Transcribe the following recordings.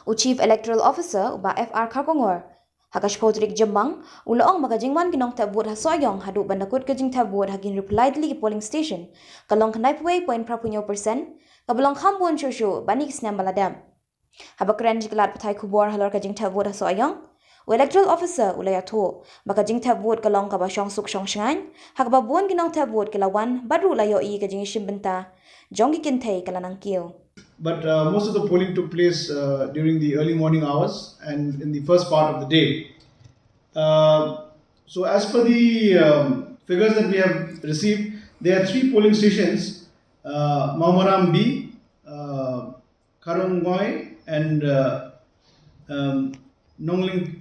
u Chief Electoral Officer uba FR Kharkongor. Hakash Podrik Jembang, ulaong makajingwan ki Nongthep vote ha Sohïong Haduh bandakut ke Jingthep vote hagin repliedly ki polling station, kalong kanaipway 0.0%, kabalong khambon shosho bani kisnam baladam. Habakran jiklat patai kubor halor ka Jingthep vote ha Sohïong, u Electoral Officer ulaya tho, baka Jingthep vote kalong ka ba shong suk shong shangan, hakaba buon ki Nongthep vote kilawan badru layo I ka jingishim benta, jongi kintay kalanang kiyo. But most of the polling took place during the early morning hours and in the first part of the day. So as per the figures that we have received, there are 3 polling stations, Maumaram B, Karongoi and Nongthep.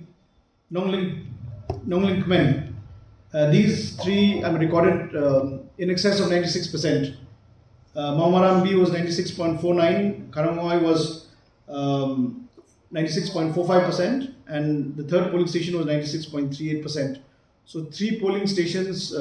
These 3 are recorded in excess of 96%. Maumaram B was 96.49, Karongoi was 96.45%, and the third polling station was 96.38%. So 3 polling stations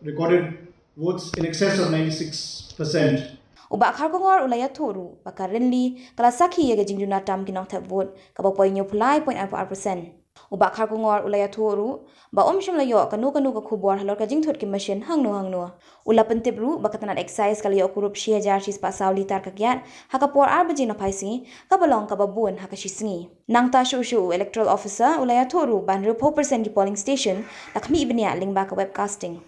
recorded votes in excess of 96%. Uba Kharkongor ulaya thoru bakarenli kala sakhi yega jingjuna tam ki Nongthep vote kabapoy nyo pulai 0.4%. Uba Kharkongor ulaya thoru ba omshim layo kanu ka khubor halor ka jingthot ki machine hangno. Ula pentebru bakatanat excise kalayo kurup 6000 sis pasaw litar ka gyat hakapor arbaji na paisi kabalong kababun hakashisingi. Nangta shushu electoral officer ulaya thoru ban 4% ki polling station lakmi ibniya lingba ka webcasting.